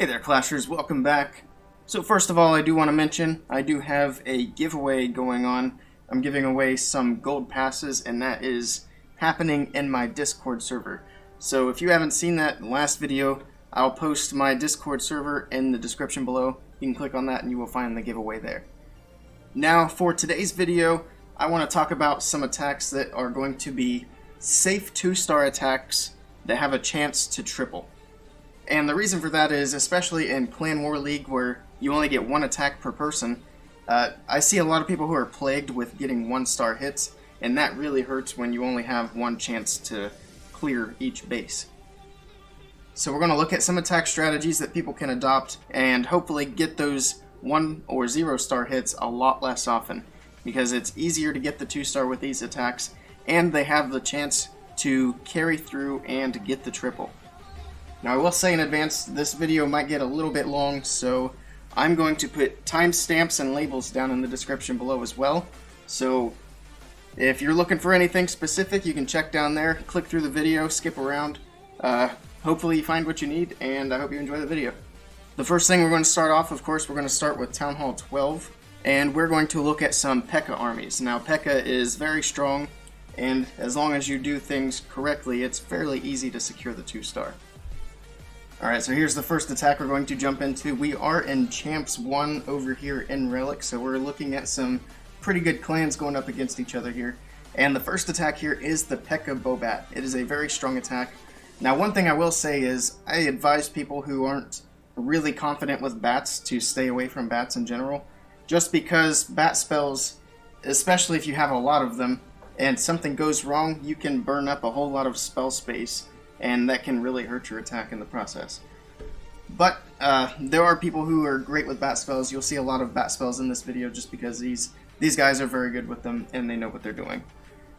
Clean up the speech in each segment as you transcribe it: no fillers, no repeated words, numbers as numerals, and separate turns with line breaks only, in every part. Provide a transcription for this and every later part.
Hey there, Clashers, welcome back. So first of all, I do want to mention, I do have a giveaway going on. I'm giving away some gold passes, and that is happening in my Discord server. So if you haven't seen that last video, I'll post my Discord server in the description below. You can click on that and you will find the giveaway there. Now, for today's video, I want to talk about some attacks that are going to be safe 2-star attacks that have a chance to triple. And the reason for that is, especially in Clan War League where you only get one attack per person, I see a lot of people who are plagued with getting 1-star hits, and that really hurts when you only have one chance to clear each base. So we're going to look at some attack strategies that people can adopt and hopefully get those 1 or 0-star hits a lot less often, because it's easier to get the 2-star with these attacks, and they have the chance to carry through and get the triple. Now I will say in advance, this video might get a little bit long, so I'm going to put timestamps and labels down in the description below as well. So if you're looking for anything specific, you can check down there, click through the video, skip around. Hopefully you find what you need, and I hope you enjoy the video. The first thing we're going to start off, of course, we're going to start with Town Hall 12, and we're going to look at some P.E.K.K.A. armies. Now P.E.K.K.A. is very strong, and as long as you do things correctly, it's fairly easy to secure the 2-star. Alright, so here's the first attack we're going to jump into. We are in Champs 1 over here in Relic, so we're looking at some pretty good clans going up against each other here. And the first attack here is the P.E.K.K.A. Bobat. It is a very strong attack. Now one thing I will say is, I advise people who aren't really confident with bats to stay away from bats in general, just because bat spells, especially if you have a lot of them, and something goes wrong, you can burn up a whole lot of spell space, and that can really hurt your attack in the process. But there are people who are great with bat spells. You'll see a lot of bat spells in this video just because these guys are very good with them and they know what they're doing.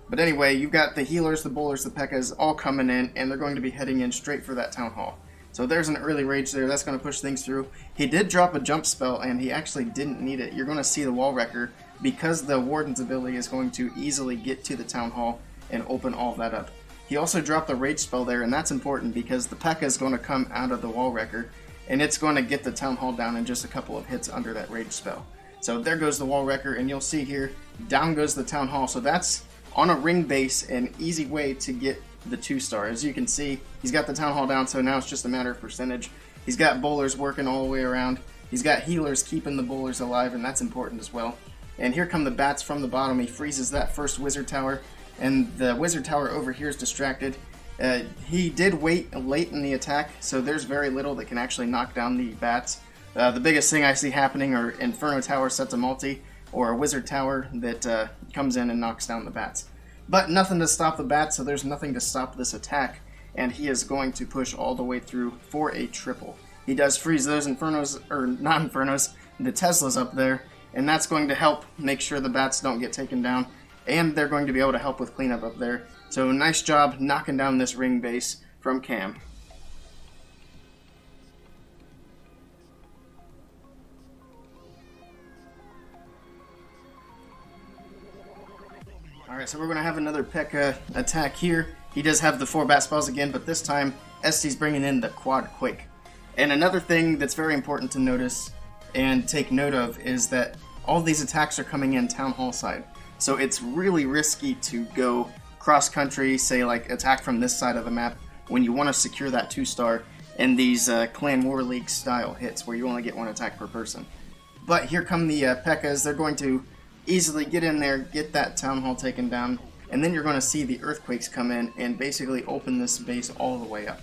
But anyway, you've got the healers, the bowlers, the P.E.K.K.A.s all coming in, and they're going to be heading in straight for that Town Hall. So there's an early rage there. That's going to push things through. He did drop a jump spell, and he actually didn't need it. You're going to see the Wall Wrecker, because the Warden's ability is going to easily get to the Town Hall and open all that up. He also dropped the rage spell there, and that's important because the P.E.K.K.A. is going to come out of the Wall Wrecker, and it's going to get the Town Hall down in just a couple of hits under that rage spell. So there goes the Wall Wrecker, and you'll see here, down goes the Town Hall. So that's, on a ring base, an easy way to get the 2-star. As you can see, he's got the Town Hall down, so now it's just a matter of percentage. He's got bowlers working all the way around. He's got healers keeping the bowlers alive, and that's important as well. And here come the bats from the bottom. He freezes that first wizard tower, and the wizard tower over here is distracted. He did wait late in the attack, so there's very little that can actually knock down the bats. The biggest thing I see happening are Inferno Tower sets a multi, or a wizard tower that comes in and knocks down the bats. But nothing to stop the bats, so there's nothing to stop this attack, and he is going to push all the way through for a triple. He does freeze those Infernos, or not Infernos, the Teslas up there, and that's going to help make sure the bats don't get taken down, and they're going to be able to help with cleanup up there. So nice job knocking down this ring base from Cam. Alright, so we're going to have another P.E.K.K.A. attack here. He does have the 4 bat spells again, but this time Este's bringing in the Quad Quake. And another thing that's very important to notice and take note of is that all these attacks are coming in Town Hall side. So it's really risky to go cross-country, say like attack from this side of the map, when you want to secure that 2-star in these Clan War League style hits where you only get one attack per person. But here come the P.E.K.K.A.s. They're going to easily get in there, get that Town Hall taken down, and then you're going to see the Earthquakes come in and basically open this base all the way up.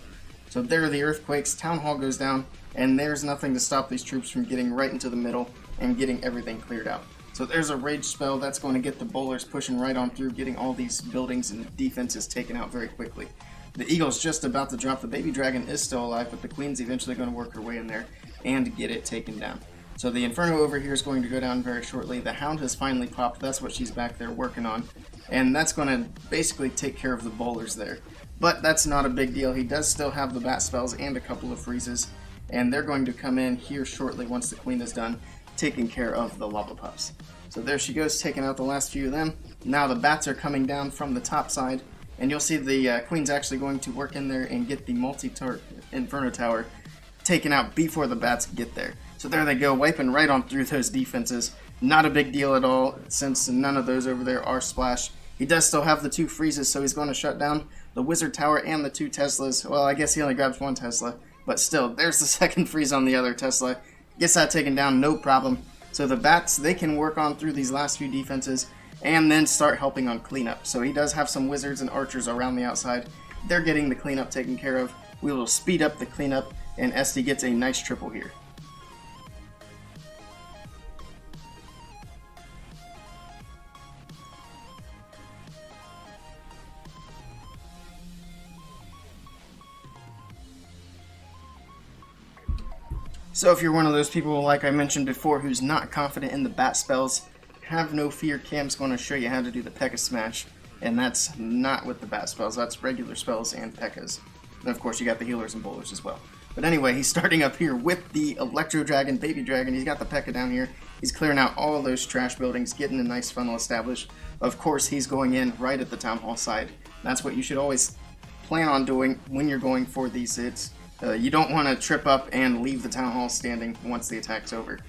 So there are the Earthquakes, Town Hall goes down, and there's nothing to stop these troops from getting right into the middle and getting everything cleared out. So there's a rage spell that's going to get the bowlers pushing right on through, getting all these buildings and defenses taken out very quickly. The Eagle's just about to drop. The Baby Dragon is still alive, but the Queen's eventually going to work her way in there and get it taken down. So the Inferno over here is going to go down very shortly. The Hound has finally popped. That's what she's back there working on. And that's going to basically take care of the bowlers there. But that's not a big deal. He does still have the bat spells and a couple of freezes. And they're going to come in here shortly once the Queen is done taking care of the Lava Puffs. So there she goes, taking out the last few of them. Now the bats are coming down from the top side, and you'll see the Queen's actually going to work in there and get the multi-turret Inferno Tower taken out before the bats get there. So there they go, wiping right on through those defenses. Not a big deal at all, since none of those over there are splash. He does still have the 2 freezes, so he's going to shut down the Wizard Tower and the 2 Teslas. Well, I guess he only grabs 1 Tesla, but still, there's the second freeze on the other Tesla. Gets that taken down, no problem. So the bats, they can work on through these last few defenses and then start helping on cleanup. So he does have some wizards and archers around the outside. They're getting the cleanup taken care of. We will speed up the cleanup, and Esty gets a nice triple here. So if you're one of those people, like I mentioned before, who's not confident in the bat spells, have no fear, Cam's going to show you how to do the P.E.K.K.A Smash. And that's not with the bat spells, that's regular spells and P.E.K.K.A.s. And of course you got the healers and bowlers as well. But anyway, he's starting up here with the Electro Dragon, Baby Dragon. He's got the P.E.K.K.A down here. He's clearing out all of those trash buildings, getting a nice funnel established. Of course, he's going in right at the Town Hall side. That's what you should always plan on doing when you're going for these hits. You don't want to trip up and leave the Town Hall standing once the attack's over.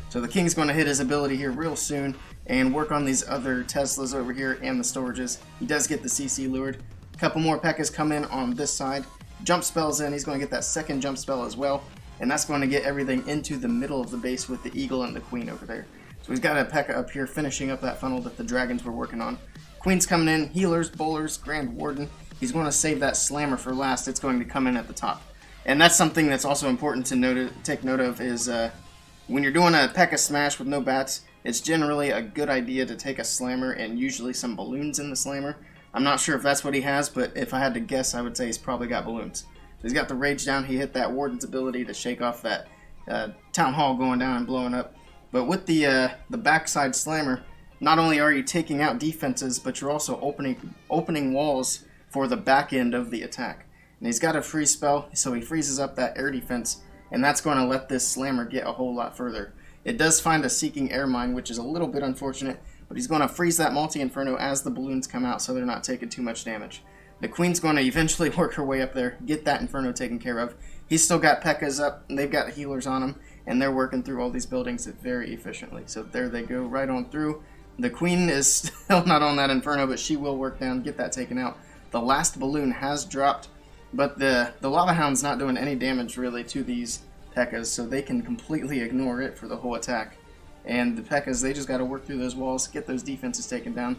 So the King's going to hit his ability here real soon and work on these other Teslas over here and the storages. He does get the CC lured. A couple more P.E.K.K.A.s come in on this side. Jump spells in. He's going to get that second jump spell as well. And that's going to get everything into the middle of the base with the Eagle and the Queen over there. So he's got a P.E.K.K.A up here finishing up that funnel that the dragons were working on. Queen's coming in. Healers, bowlers, Grand Warden. He's going to save that Slammer for last. It's going to come in at the top. And that's something that's also important to take note of is when you're doing a P.E.K.K.A Smash with no bats, it's generally a good idea to take a Slammer and usually some balloons in the Slammer. I'm not sure if that's what he has, but if I had to guess, I would say he's probably got balloons. So he's got the Rage down. He hit that Warden's ability to shake off that Town Hall going down and blowing up. But with the backside Slammer, not only are you taking out defenses, but you're also opening walls for the back end of the attack. And he's got a freeze spell, so he freezes up that air defense, and that's going to let this Slammer get a whole lot further. It does find a Seeking Air Mine, which is a little bit unfortunate, but he's going to freeze that Multi-Inferno as the balloons come out so they're not taking too much damage. The Queen's going to eventually work her way up there, get that Inferno taken care of. He's still got P.E.K.K.A.s up, and they've got healers on him, and they're working through all these buildings very efficiently. So there they go, right on through. The Queen is still not on that Inferno, but she will work down, get that taken out. The last balloon has dropped, but the Lava Hound's not doing any damage really to these P.E.K.K.A.s, so they can completely ignore it for the whole attack. And the P.E.K.K.A.s, they just got to work through those walls, get those defenses taken down.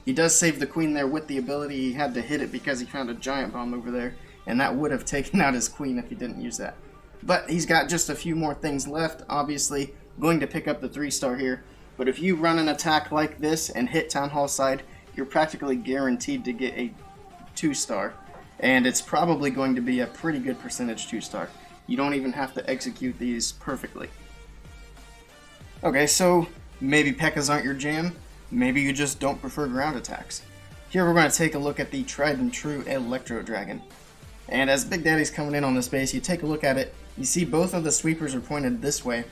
He does save the Queen there with the ability. He had to hit it because he found a giant bomb over there, and that would have taken out his Queen if he didn't use that. But he's got just a few more things left, obviously going to pick up the 3-star here. But if you run an attack like this and hit Town Hall side, you're practically guaranteed to get a 2-star. And it's probably going to be a pretty good percentage 2-star. You don't even have to execute these perfectly. Okay, so maybe P.E.K.K.A.s aren't your jam. Maybe you just don't prefer ground attacks. Here we're going to take a look at the tried and true Electro Dragon. And as Big Daddy's coming in on this base, you take a look at it, you see both of the sweepers are pointed this way.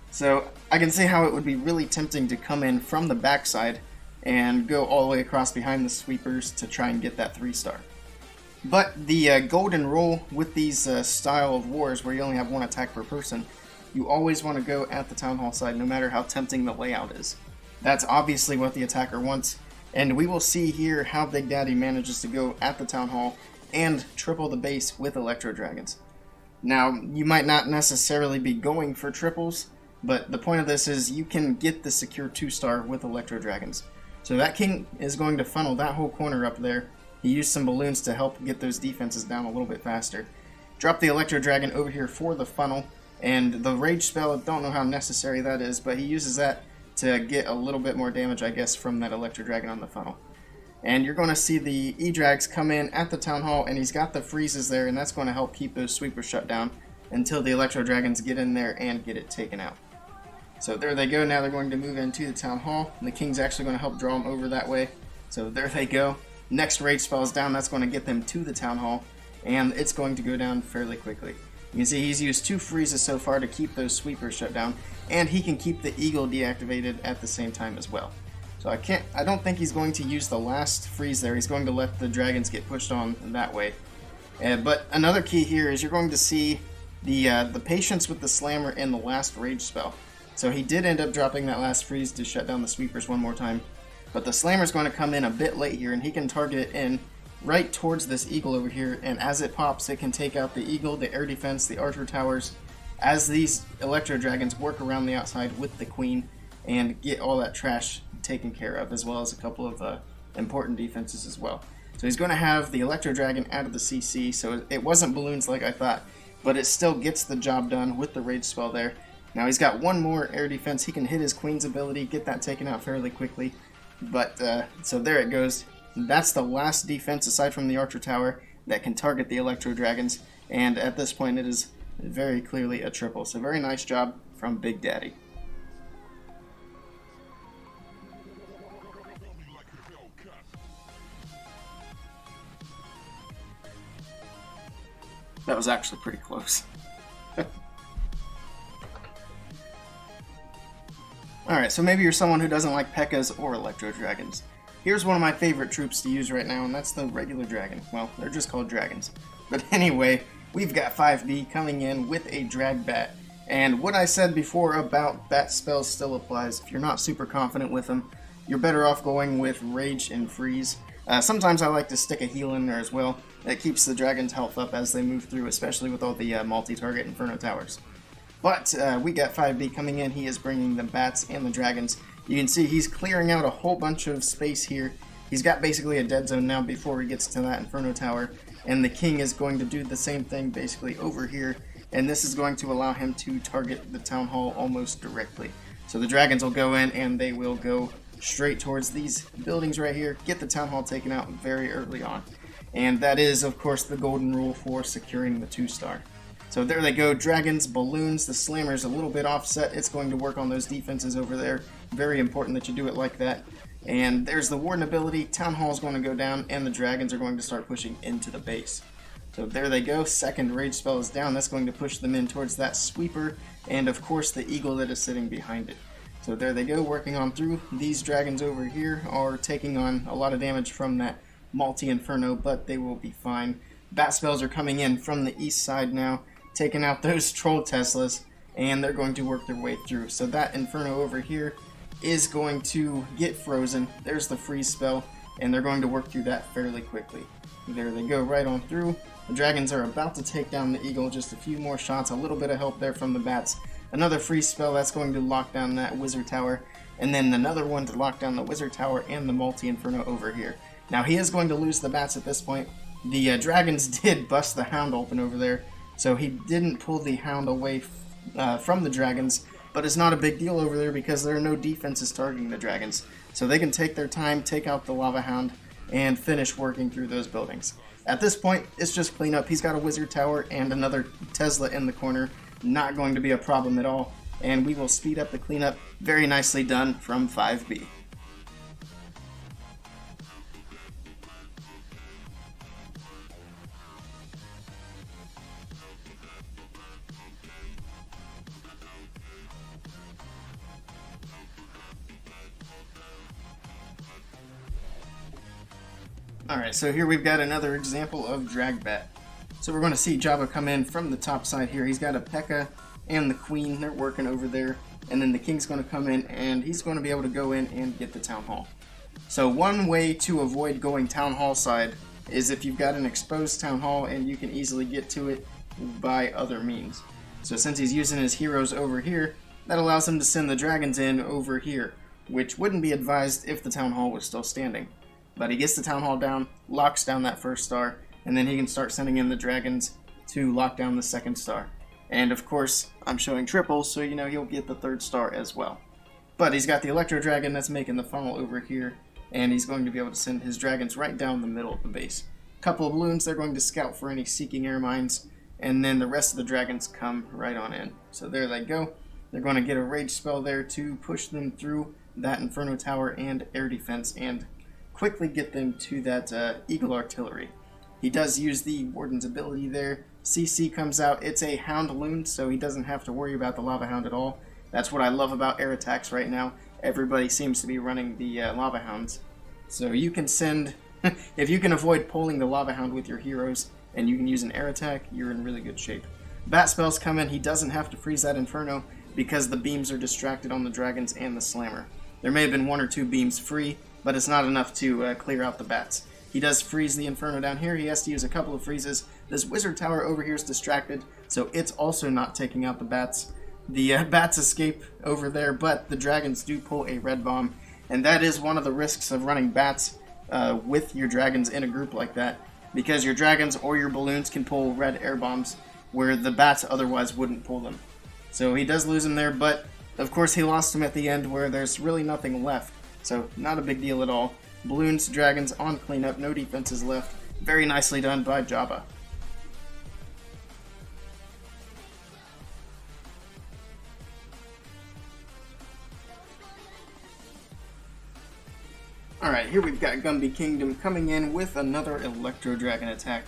So I can see how it would be really tempting to come in from the backside and go all the way across behind the sweepers to try and get that 3-star. But the golden rule with these style of wars where you only have one attack per person, you always want to go at the Town Hall side no matter how tempting the layout is. That's obviously what the attacker wants, and we will see here how Big Daddy manages to go at the Town Hall and triple the base with Electro Dragons. Now, you might not necessarily be going for triples, but the point of this is you can get the secure 2-star with Electro Dragons. So that King is going to funnel that whole corner up there. He used some balloons to help get those defenses down a little bit faster. Drop the Electro Dragon over here for the funnel, and the Rage spell, don't know how necessary that is, but he uses that to get a little bit more damage, I guess, from that Electro Dragon on the funnel. And you're going to see the E-Drags come in at the Town Hall, and he's got the freezes there, and that's going to help keep those sweepers shut down until the Electro Dragons get in there and get it taken out. So there they go. Now they're going to move into the Town Hall, and the King's actually going to help draw them over that way. So there they go. Next Rage spell is down. That's going to get them to the Town Hall, and it's going to go down fairly quickly. You can see he's used 2 freezes so far to keep those sweepers shut down, and he can keep the Eagle deactivated at the same time as well. So I don't think he's going to use the last freeze there. He's going to let the dragons get pushed on that way. But another key here is you're going to see the patience with the Slammer in the last rage spell. So he did end up dropping that last freeze to shut down the sweepers one more time. But the Slammer's going to come in a bit late here, and he can target it in right towards this Eagle over here, and as it pops, it can take out the Eagle, the air defense, the Archer towers, as these Electro Dragons work around the outside with the Queen and get all that trash taken care of, as well as a couple of important defenses as well. So he's going to have the Electro Dragon out of the CC, so it wasn't balloons like I thought, but it still gets the job done with the rage spell there. Now he's got one more air defense. He can hit his Queen's ability, get that taken out fairly quickly. But, so there it goes. That's the last defense, aside from the Archer Tower, that can target the Electro Dragons. And at this point, it is very clearly a triple. So very nice job from Big Daddy. That was actually pretty close. Alright, so maybe you're someone who doesn't like P.E.K.K.A.s or Electro Dragons. Here's one of my favorite troops to use right now, and that's the regular dragon. Well, they're just called dragons. But anyway, we've got 5B coming in with a Drag Bat. And what I said before about bat spells still applies. If you're not super confident with them, you're better off going with Rage and Freeze. Sometimes I like to stick a heal in there as well. That keeps the dragon's health up as they move through, especially with all the multi-target Inferno Towers. But we got 5B coming in. He is bringing the bats and the dragons. You can see he's clearing out a whole bunch of space here. He's got basically a dead zone now before he gets to that Inferno Tower. And the king is going to do the same thing basically over here. And this is going to allow him to target the Town Hall almost directly. So the dragons will go in and they will go straight towards these buildings right here. Get the Town Hall taken out very early on. And that is, of course, the golden rule for securing the 2-star. So there they go, dragons, balloons, the Slammer's a little bit offset. It's going to work on those defenses over there. Very important that you do it like that. And there's the Warden ability, Town Hall's going to go down, and the dragons are going to start pushing into the base. So there they go, second rage spell is down. That's going to push them in towards that sweeper, and of course the eagle that is sitting behind it. So there they go, working on through. These dragons over here are taking on a lot of damage from that multi-inferno, but they will be fine. Bat spells are coming in from the east side now, taking out those troll Teslas, and they're going to work their way through. So that inferno over here is going to get frozen. There's the freeze spell, and they're going to work through that fairly quickly. There they go, right on through. The dragons are about to take down the eagle, just a few more shots, a little bit of help there from the bats. Another freeze spell, that's going to lock down that wizard tower, and then another one to lock down the wizard tower and the multi-inferno over here. Now he is going to lose the bats at this point. The dragons did bust the hound open over there, so he didn't pull the hound away from the dragons, but it's not a big deal over there because there are no defenses targeting the dragons. So they can take their time, take out the lava hound, and finish working through those buildings. At this point, it's just cleanup. He's got a wizard tower and another Tesla in the corner. Not going to be a problem at all. And we will speed up the cleanup. Very nicely done from 5B. Alright, so here we've got another example of Drag Bat. So we're going to see Jabba come in from the top side here. He's got a P.E.K.K.A. and the Queen. They're working over there. And then the King's going to come in, and he's going to be able to go in and get the Town Hall. So one way to avoid going Town Hall side is if you've got an exposed Town Hall and you can easily get to it by other means. So since he's using his heroes over here, that allows him to send the dragons in over here, which wouldn't be advised if the Town Hall was still standing. But he gets the Town Hall down, locks down that first star, and then he can start sending in the dragons to lock down the second star. And of course, I'm showing triples, so you know he'll get the third star as well. But he's got the Electro Dragon that's making the funnel over here, and he's going to be able to send his dragons right down the middle of the base. Couple of balloons, they're going to scout for any seeking air mines, and then the rest of the dragons come right on in. So there they go. They're going to get a rage spell there to push them through that Inferno Tower and air defense, and quickly get them to that Eagle Artillery. He does use the Warden's ability there. CC comes out. It's a Houndloon, so he doesn't have to worry about the Lava Hound at all. That's what I love about air attacks right now. Everybody seems to be running the Lava Hounds. So you can send... if you can avoid pulling the Lava Hound with your heroes, and you can use an air attack, you're in really good shape. bat spells come in, he doesn't have to freeze that Inferno because the beams are distracted on the dragons and the slammer. There may have been 1 or 2 beams free, but it's not enough to clear out the bats. He does freeze the Inferno down here. He has to use a couple of freezes. This wizard tower over here is distracted, so it's also not taking out the bats. The bats escape over there, but the dragons do pull a red bomb, and that is one of the risks of running bats with your dragons in a group like that, because your dragons or your balloons can pull red air bombs where the bats otherwise wouldn't pull them. So he does lose him there, but of course he lost him at the end where there's really nothing left, so not a big deal at all. Balloons, dragons on cleanup, no defenses left. Very nicely done by Jabba. Alright, here we've got Gumby Kingdom coming in with another Electro Dragon attack.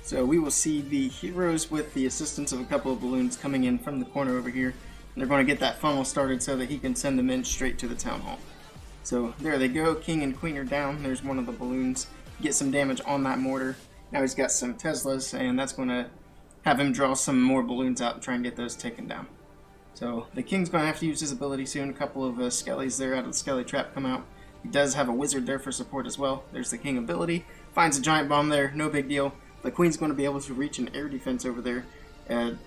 So we will see the heroes with the assistance of a couple of balloons coming in from the corner over here. And they're going to get that funnel started so that he can send them in straight to the Town Hall. So there they go, King and Queen are down. There's one of the balloons. Get some damage on that mortar. Now he's got some Teslas, and that's going to have him draw some more balloons out and try and get those taken down. So the King's going to have to use his ability soon. A couple of Skellies there out of the Skelly Trap come out. He does have a wizard there for support as well. There's the King ability. Finds a giant bomb there, no big deal. The Queen's going to be able to reach an air defense over there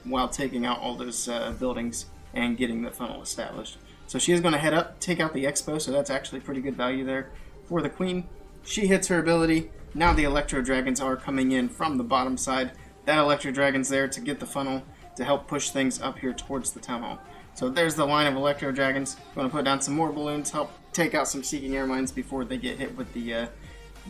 while taking out all those buildings and getting the funnel established. So she is going to head up, take out the Expo, so that's actually pretty good value there for the Queen. She hits her ability. Now the Electro Dragons are coming in from the bottom side. That Electro Dragon's there to get the funnel to help push things up here towards the Town Hall. So there's the line of Electro Dragons. Going to put down some more balloons, help take out some Seeking Air Mines before they get hit with the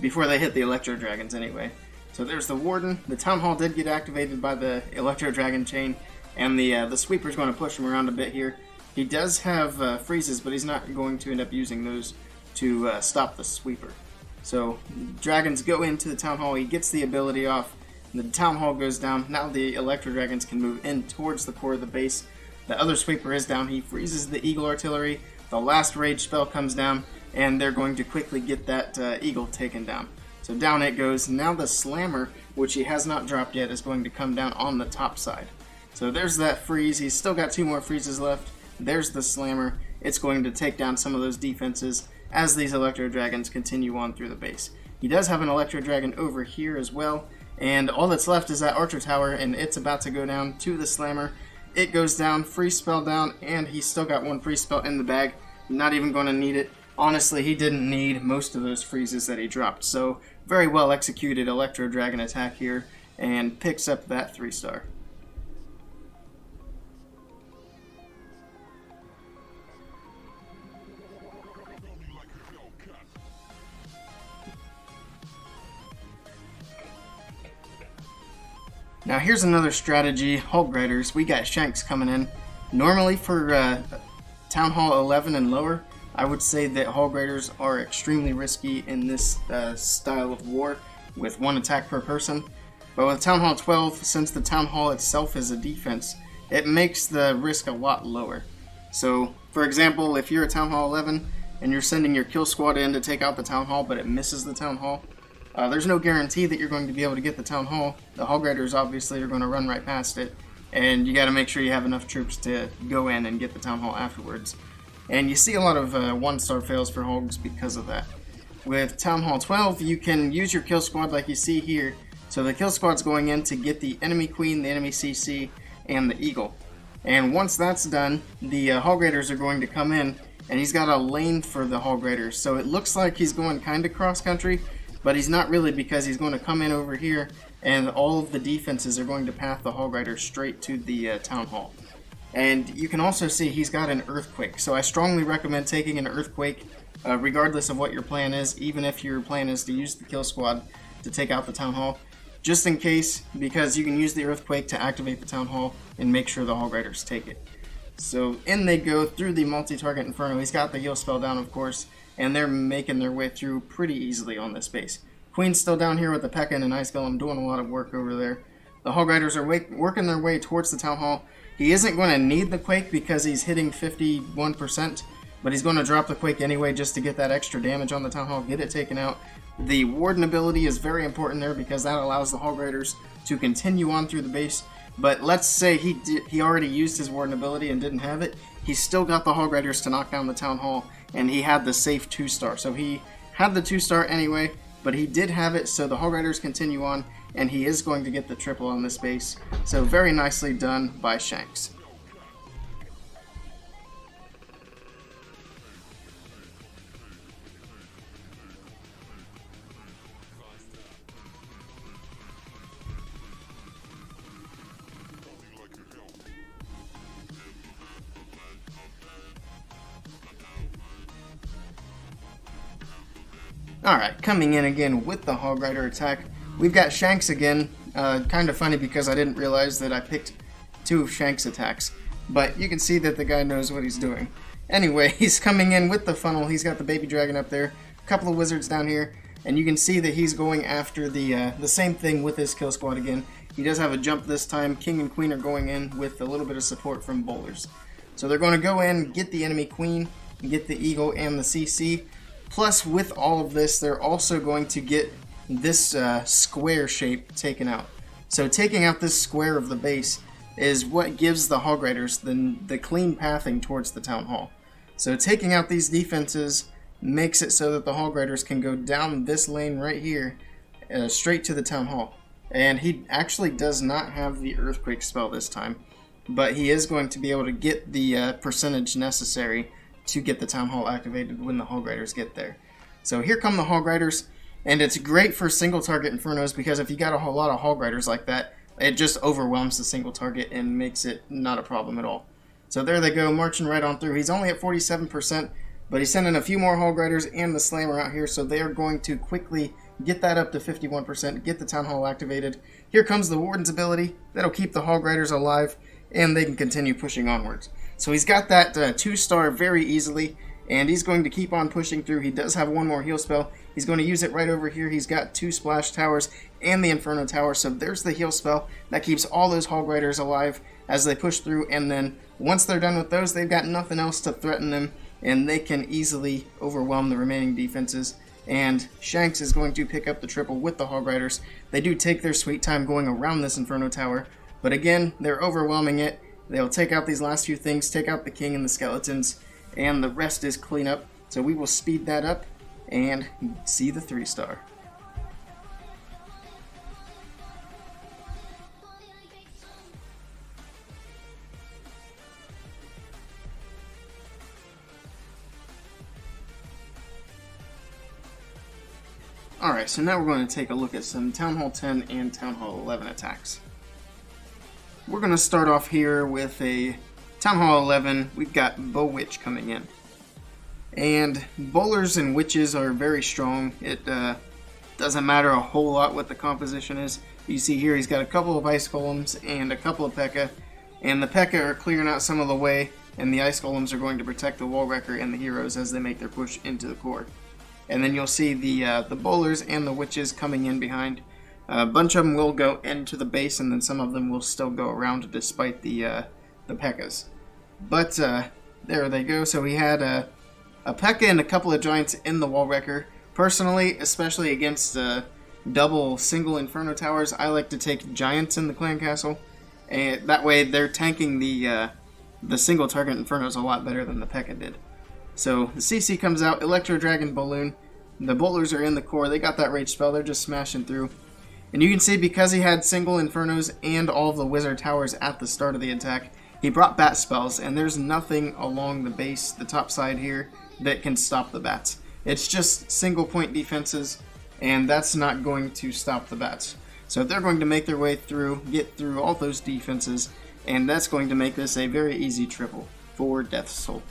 before they hit the Electro Dragons anyway. So there's the Warden. The Town Hall did get activated by the Electro Dragon chain, and the Sweeper's going to push him around a bit here. He does have freezes, but he's not going to end up using those to stop the Sweeper. So dragons go into the Town Hall. He gets the ability off. The Town Hall goes down. Now the Electro Dragons can move in towards the core of the base. The other Sweeper is down. He freezes the Eagle Artillery. The last Rage spell comes down, and they're going to quickly get that Eagle taken down. So down it goes. Now the Slammer, which he has not dropped yet, is going to come down on the top side. So there's that freeze. He's still got 2 more freezes left. There's the Slammer. It's going to take down some of those defenses as these Electro Dragons continue on through the base. He does have an Electro Dragon over here as well, and all that's left is that Archer Tower, and it's about to go down to the Slammer. It goes down, freeze spell down, and he's still got 1 freeze spell in the bag. Not even going to need it. Honestly, he didn't need most of those freezes that he dropped, so very well executed Electro Dragon attack here, and picks up that 3-star. Now here's another strategy, Hulk Riders. We got Shanks coming in. Normally for Town Hall 11 and lower, I would say that Hulk Riders are extremely risky in this style of war with 1 attack per person. But with Town Hall 12, since the Town Hall itself is a defense, it makes the risk a lot lower. So, for example, if you're at Town Hall 11 and you're sending your kill squad in to take out the Town Hall, but it misses the Town Hall, there's no guarantee that you're going to be able to get the Town Hall. The Hulk Riders obviously are going to run right past it, and you got to make sure you have enough troops to go in and get the Town Hall afterwards. And you see a lot of 1-star fails for Hulks because of that. With Town Hall 12, you can use your kill squad like you see here. So the kill squad's going in to get the enemy Queen, the enemy CC, and the Eagle. And once that's done, the Hulk Raiders are going to come in, and he's got a lane for the Hulk Raiders. So it looks like he's going kind of cross-country, but he's not really, because he's going to come in over here, and all of the defenses are going to path the Hulk Riders straight to the Town Hall. And you can also see he's got an Earthquake, so I strongly recommend taking an Earthquake regardless of what your plan is, even if your plan is to use the kill squad to take out the Town Hall, just in case, because you can use the Earthquake to activate the Town Hall and make sure the Hulk Riders take it. So in they go through the multi-target Inferno. He's got the heal spell down, of course, and they're making their way through pretty easily on this base. Queen's still down here with the P.E.K.K.A. and Ice Golem doing a lot of work over there. The Hulk Riders are working their way towards the Town Hall. He isn't going to need the Quake because he's hitting 51%, but he's going to drop the Quake anyway just to get that extra damage on the Town Hall, get it taken out. The Warden ability is very important there because that allows the Hulk Raiders to continue on through the base. But let's say he already used his Warden ability and didn't have it. He still got the Hog Riders to knock down the Town Hall, and he had the safe 2-star. So he had the 2-star anyway, but he did have it, so the Hog Riders continue on, and he is going to get the triple on this base. So very nicely done by Shanks. Alright, coming in again with the Hog Rider attack, we've got Shanks again. Kind of funny because I didn't realize that I picked 2 of Shanks' attacks, but you can see that the guy knows what he's doing. Anyway, he's coming in with the funnel. He's got the baby dragon up there, a couple of wizards down here, and you can see that he's going after the same thing with his kill squad again. He does have a jump this time. King and Queen are going in with a little bit of support from bowlers. So they're going to go in, get the enemy Queen, get the Eagle and the CC. Plus, with all of this, they're also going to get this square shape taken out. So taking out this square of the base is what gives the Hog Riders the clean pathing towards the Town Hall. So taking out these defenses makes it so that the Hog Riders can go down this lane right here, straight to the Town Hall. And he actually does not have the Earthquake spell this time, but he is going to be able to get the percentage necessary to get the Town Hall activated when the Hog Riders get there. So here come the Hog Riders, and it's great for single target Infernos because if you got a whole lot of Hog Riders like that, it just overwhelms the single target and makes it not a problem at all. So there they go, marching right on through. He's only at 47%, but he's sending a few more Hog Riders and the Slammer out here, so they are going to quickly get that up to 51%, get the Town Hall activated. Here comes the Warden's ability. That'll keep the Hog Riders alive, and they can continue pushing onwards. So he's got that 2-star very easily, and he's going to keep on pushing through. He does have one more heal spell. He's going to use it right over here. He's got 2 Splash Towers and the Inferno Tower, so there's the heal spell. That keeps all those Hog Riders alive as they push through, and then once they're done with those, they've got nothing else to threaten them, and they can easily overwhelm the remaining defenses. And Shanks is going to pick up the triple with the Hog Riders. They do take their sweet time going around this Inferno Tower, but again, they're overwhelming it. They'll take out these last few things, take out the king and the skeletons, and the rest is cleanup. So we will speed that up and see the 3-star. Alright, so now we're going to take a look at some Town Hall 10 and Town Hall 11 attacks. We're going to start off here with a Town Hall 11. We've got Bow Witch coming in. And bowlers and witches are very strong. It doesn't matter a whole lot what the composition is. You see here he's got a couple of Ice Golems and a couple of P.E.K.K.A. And the P.E.K.K.A. are clearing out some of the way, and the Ice Golems are going to protect the Wall Wrecker and the heroes as they make their push into the core. And then you'll see the bowlers and the witches coming in behind. A bunch of them will go into the base, and then some of them will still go around despite the P.E.K.K.A.s. But there they go. So we had a P.E.K.K.A. and a couple of giants in the Wall Wrecker. Personally, especially against double single Inferno Towers, I like to take giants in the Clan Castle. And that way they're tanking the single target Infernos a lot better than the P.E.K.K.A. did. So the CC comes out, Electro Dragon Balloon. The bowlers are in the core. They got that rage spell. They're just smashing through. And you can see because he had single Infernos and all of the Wizard Towers at the start of the attack, he brought bat spells, and there's nothing along the base, the top side here, that can stop the bats. It's just single point defenses, and that's not going to stop the bats. So they're going to make their way through, get through all those defenses, and that's going to make this a very easy triple for Death Soul.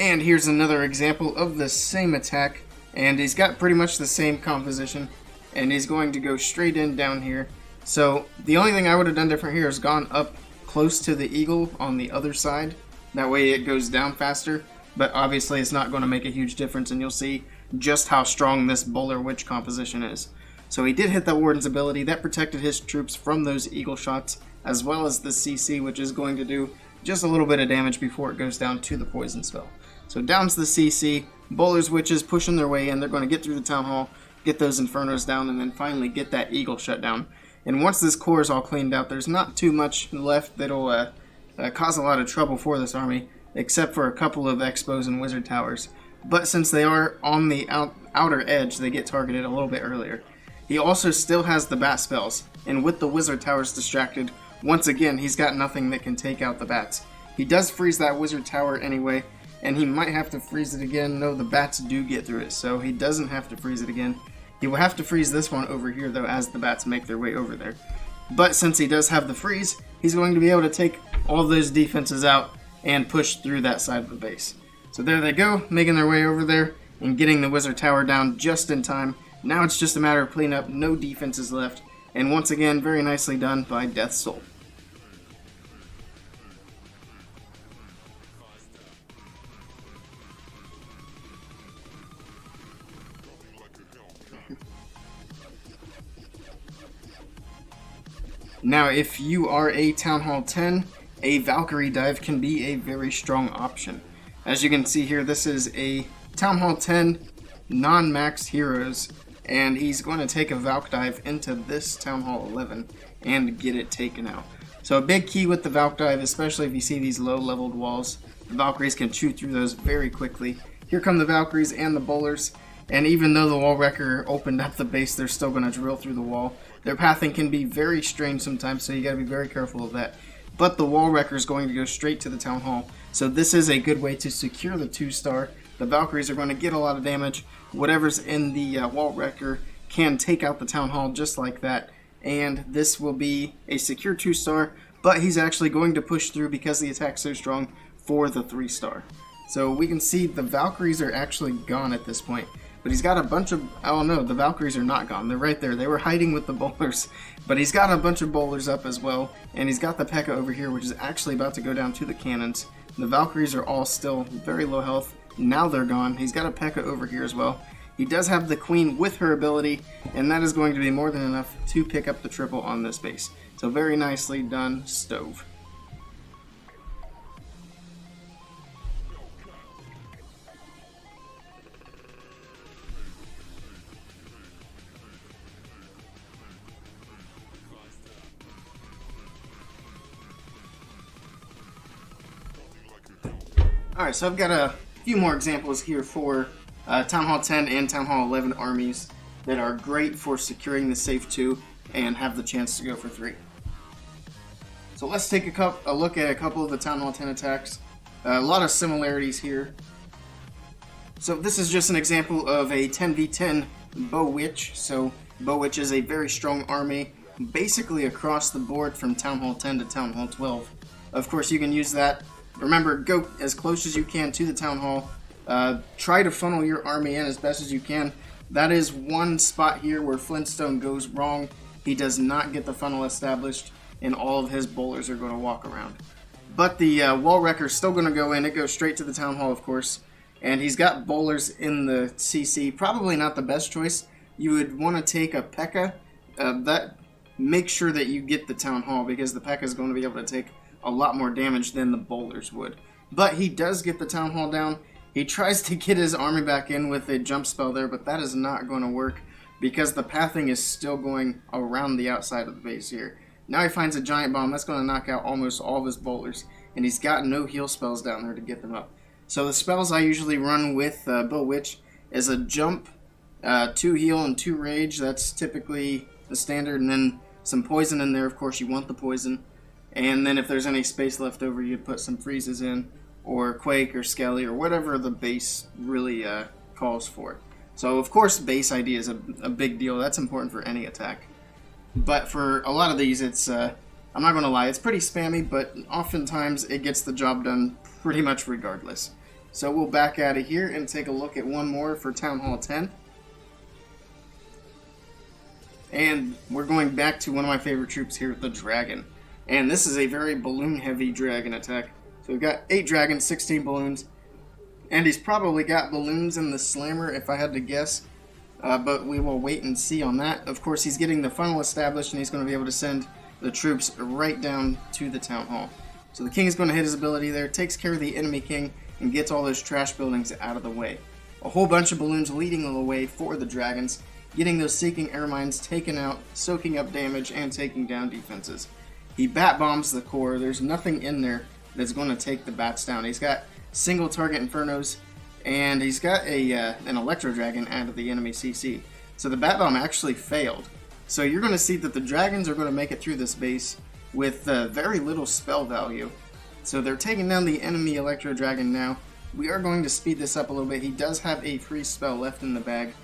And here's another example of the same attack, and he's got pretty much the same composition, and he's going to go straight in down here. So the only thing I would have done different here is gone up close to the eagle on the other side. That way it goes down faster, but obviously it's not going to make a huge difference, and you'll see just how strong this bowler witch composition is. So he did hit the Warden's ability. That protected his troops from those eagle shots, as well as the CC, which is going to do just a little bit of damage before it goes down to the poison spell. So down's the CC, Bowler's Witches pushing their way in. They're going to get through the Town Hall, get those Infernos down, and then finally get that Eagle shut down. And once this core is all cleaned out, there's not too much left that'll cause a lot of trouble for this army, except for a couple of Expos and Wizard Towers. But since they are on the outer edge, they get targeted a little bit earlier. He also still has the Bat spells, and with the Wizard Towers distracted, once again, he's got nothing that can take out the Bats. He does freeze that Wizard Tower anyway, and he might have to freeze it again. No, the Bats do get through it, so he doesn't have to freeze it again. He will have to freeze this one over here, though, as the Bats make their way over there. But since he does have the freeze, he's going to be able to take all those defenses out and push through that side of the base. So there they go, making their way over there and getting the Wizard Tower down just in time. Now it's just a matter of cleanup, no defenses left, and once again, very nicely done by Death Soul. Now, if you are a Town Hall 10, a Valkyrie dive can be a very strong option. As you can see here, this is a Town Hall 10 non-max heroes, and he's going to take a Valk dive into this Town Hall 11 and get it taken out. So a big key with the Valk dive, especially if you see these low-leveled walls, the Valkyries can chew through those very quickly. Here come the Valkyries and the Bowlers, and even though the Wall Wrecker opened up the base, they're still going to drill through the wall. Their pathing can be very strange sometimes, so you got to be very careful of that. But the Wall Wrecker is going to go straight to the Town Hall, so this is a good way to secure the 2-star. The Valkyries are going to get a lot of damage. Whatever's in the Wall Wrecker can take out the Town Hall just like that, and this will be a secure 2-star, but he's actually going to push through because the attack's so strong for the 3-star. So we can see the Valkyries are actually gone at this point. But he's got a bunch of... Oh no, the Valkyries are not gone. They're right there. They were hiding with the Bowlers. But he's got a bunch of Bowlers up as well. And he's got the P.E.K.K.A. over here, which is actually about to go down to the cannons. The Valkyries are all still very low health. Now they're gone. He's got a P.E.K.K.A. over here as well. He does have the Queen with her ability, and that is going to be more than enough to pick up the triple on this base. So very nicely done, Stove. Alright, so I've got a few more examples here for Town Hall 10 and Town Hall 11 armies that are great for securing the safe 2 and have the chance to go for 3. So let's take a look at a couple of the Town Hall 10 attacks. A lot of similarities here. So this is just an example of a 10v10 Bow Witch. So Bow Witch is a very strong army, basically across the board from Town Hall 10 to Town Hall 12. Of course, you can use that. Remember, go as close as you can to the Town Hall. Try to funnel your army in as best as you can. That is one spot here where Flintstone goes wrong. He does not get the funnel established, and all of his Bowlers are going to walk around. But the Wall Wrecker is still going to go in. It goes straight to the Town Hall, of course. And he's got Bowlers in the CC. Probably not the best choice. You would want to take a P.E.K.K.A. Make sure that you get the Town Hall, because the P.E.K.K.A. is going to be able to take a lot more damage than the Bowlers would. But he does get the Town Hall down. He tries to get his army back in with a jump spell there, but that is not going to work because the pathing is still going around the outside of the base here. Now he finds a giant bomb. That's going to knock out almost all of his Bowlers, and he's got no heal spells down there to get them up. So the spells I usually run with Bow Witch is a jump, 2 heal, and 2 rage. That's typically the standard, and then some poison in there. Of course, you want the poison. And then if there's any space left over, you'd put some freezes in, or Quake, or Skelly, or whatever the base really calls for. So of course base ID is a big deal. That's important for any attack. But for a lot of these, it's, I'm not going to lie, it's pretty spammy, but oftentimes it gets the job done pretty much regardless. So we'll back out of here and take a look at one more for Town Hall 10. And we're going back to one of my favorite troops here, the Dragon. And this is a very balloon-heavy dragon attack. So we've got 8 dragons, 16 balloons. And he's probably got balloons in the slammer, if I had to guess. But we will wait and see on that. Of course, he's getting the funnel established, and he's going to be able to send the troops right down to the town hall. So the king is going to hit his ability there, takes care of the enemy king, and gets all those trash buildings out of the way. A whole bunch of balloons leading the way for the dragons, getting those seeking air mines taken out, soaking up damage, and taking down defenses. He bat bombs the core. There's nothing in there that's going to take the bats down. He's got single target infernos, and he's got an electro dragon out of the enemy CC. So the bat bomb actually failed. So you're going to see that the dragons are going to make it through this base with very little spell value. So they're taking down the enemy electro dragon now. We are going to speed this up a little bit. He does have a free spell left in the bag.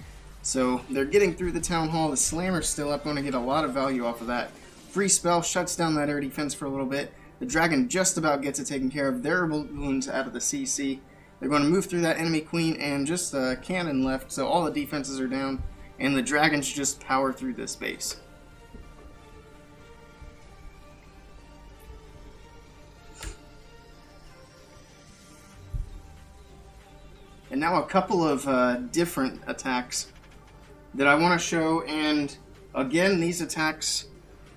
So they're getting through the town hall. The slammer's still up, going to get a lot of value off of that. Free spell shuts down that air defense for a little bit. The dragon just about gets it taken care of. Their balloons out of the CC. They're going to move through that enemy queen and just a cannon left. So all the defenses are down. And the dragons just power through this base. And now a couple of different attacks that I want to show. And again, these attacks,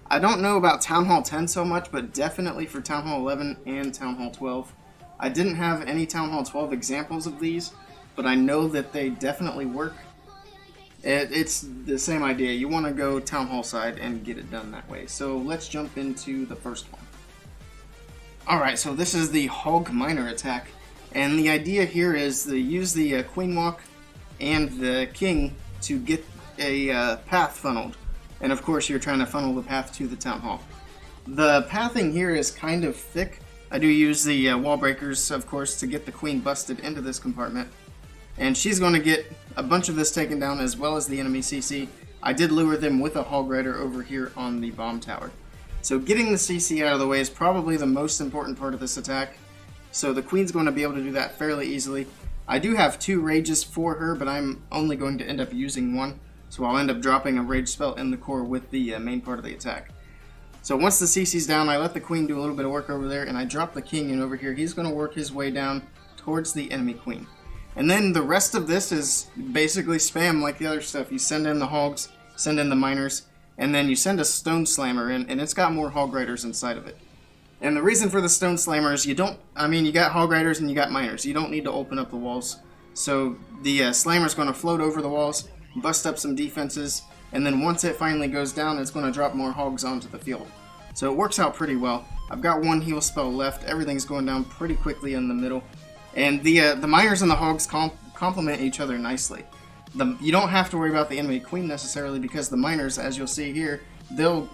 I don't know about Town Hall 10 so much, but definitely for Town Hall 11 and Town Hall 12. I didn't have any Town Hall 12 examples of these, but I know that they definitely work. It's the same idea. You want to go Town Hall side and get it done that way. So let's jump into the first one. Alright, so this is the Hog Miner attack. And the idea here is to use the Queen Walk and the King to get a path funneled. And of course you're trying to funnel the path to the Town Hall. The pathing here is kind of thick. I do use the wall breakers, of course, to get the Queen busted into this compartment. And she's going to get a bunch of this taken down as well as the enemy CC. I did lure them with a Hog Rider over here on the bomb tower. So getting the CC out of the way is probably the most important part of this attack. So the Queen's going to be able to do that fairly easily. I do have 2 rages for her, but I'm only going to end up using 1. So I'll end up dropping a rage spell in the core with the main part of the attack. So once the CC's down, I let the Queen do a little bit of work over there, and I drop the King in over here. He's going to work his way down towards the enemy Queen. And then the rest of this is basically spam like the other stuff. You send in the Hogs, send in the Miners, and then you send a Stone Slammer in, and it's got more Hog Riders inside of it. And the reason for the Stone Slammer is you got Hog Riders and you got Miners. You don't need to open up the walls. So the Slammer's going to float over the walls, bust up some defenses, and then once it finally goes down, it's going to drop more Hogs onto the field. So it works out pretty well. I've got 1 heal spell left. Everything's going down pretty quickly in the middle. And the Miners and the Hogs complement each other nicely. You don't have to worry about the enemy Queen necessarily because the Miners, as you'll see here, they'll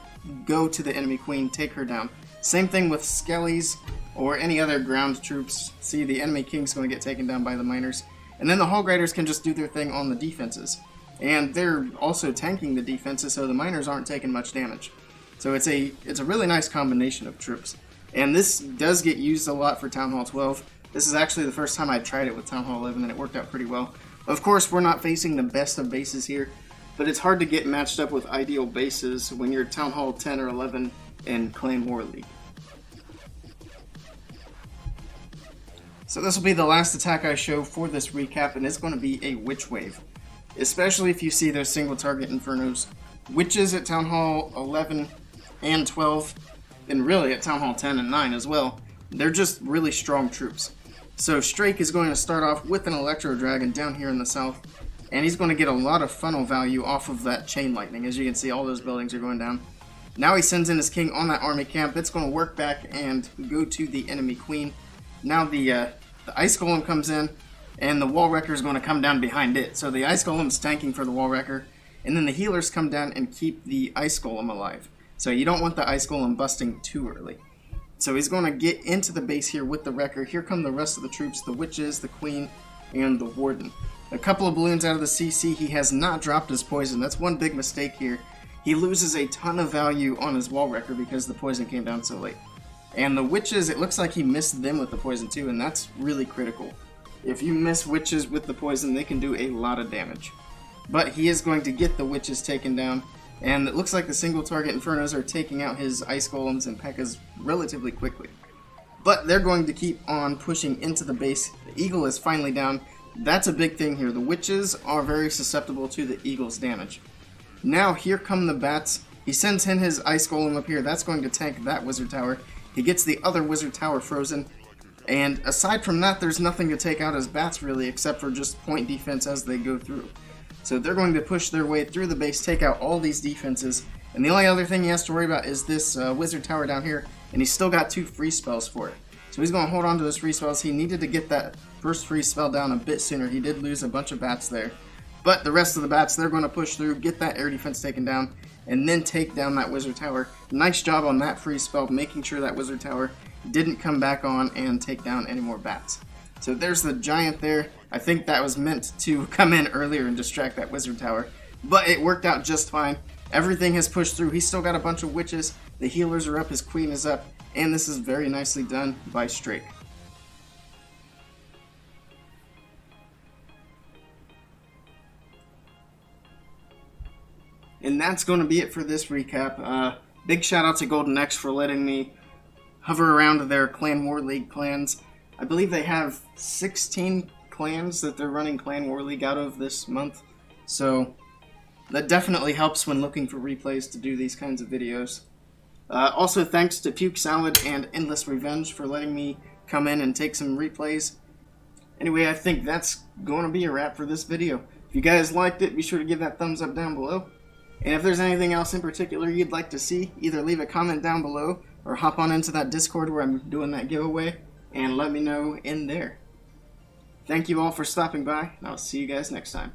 go to the enemy Queen, take her down. Same thing with Skellies or any other ground troops. See, the enemy King's going to get taken down by the Miners. And then the Hog Riders can just do their thing on the defenses. And they're also tanking the defenses, so the Miners aren't taking much damage. So it's a really nice combination of troops. And this does get used a lot for Town Hall 12. This is actually the first time I tried it with Town Hall 11, and it worked out pretty well. Of course, we're not facing the best of bases here, but it's hard to get matched up with ideal bases when you're Town Hall 10 or 11 in Claim War League. So this will be the last attack I show for this recap, and it's going to be a Witch Wave. Especially if you see those single target Infernos. Witches at Town Hall 11 and 12, and really at Town Hall 10 and 9 as well. They're just really strong troops. So Strake is going to start off with an Electro Dragon down here in the south, and he's going to get a lot of funnel value off of that Chain Lightning. As you can see, all those buildings are going down. Now he sends in his King on that army camp. It's going to work back and go to the enemy Queen. Now the Ice Golem comes in, and the Wall Wrecker is going to come down behind it. So the Ice Golem's tanking for the Wall Wrecker, and then the healers come down and keep the Ice Golem alive. So you don't want the Ice Golem busting too early. So he's going to get into the base here with the Wrecker. Here come the rest of the troops, the Witches, the Queen, and the Warden. A couple of balloons out of the CC. He has not dropped his poison. That's one big mistake here. He loses a ton of value on his Wall Wrecker because the poison came down so late. And the Witches, it looks like he missed them with the poison too, and that's really critical. If you miss Witches with the poison, they can do a lot of damage. But he is going to get the Witches taken down, and it looks like the single target Infernos are taking out his Ice Golems and P.E.K.K.A.s relatively quickly. But they're going to keep on pushing into the base. The Eagle is finally down. That's a big thing here. The Witches are very susceptible to the Eagle's damage. Now here come the Bats, He sends in his Ice Golem up here. That's going to tank that Wizard Tower. He gets the other Wizard Tower frozen. And aside from that, there's nothing to take out his bats really, except for just point defense as they go through. So they're going to push their way through the base, take out all these defenses. And the only other thing he has to worry about is this Wizard Tower down here. And he's still got 2 free spells for it. So he's going to hold on to his free spells. He needed to get that first free spell down a bit sooner. He did lose a bunch of bats there. But the rest of the bats, they're going to push through, get that air defense taken down, and then take down that Wizard Tower. Nice job on that free spell, making sure that Wizard Tower didn't come back on and take down any more bats. So there's the Giant there. I think that was meant to come in earlier and distract that Wizard Tower. But it worked out just fine. Everything has pushed through. He's still got a bunch of witches. The healers are up, his queen is up. And this is very nicely done by Strake. And that's going to be it for this recap. Big shout out to Golden X for letting me hover around their Clan War League clans. I believe they have 16 clans that they're running Clan War League out of this month. So that definitely helps when looking for replays to do these kinds of videos. Also, thanks to Puke Salad and Endless Revenge for letting me come in and take some replays. Anyway, I think that's going to be a wrap for this video. If you guys liked it, be sure to give that thumbs up down below. And if there's anything else in particular you'd like to see, either leave a comment down below or hop on into that Discord where I'm doing that giveaway and let me know in there. Thank you all for stopping by, and I'll see you guys next time.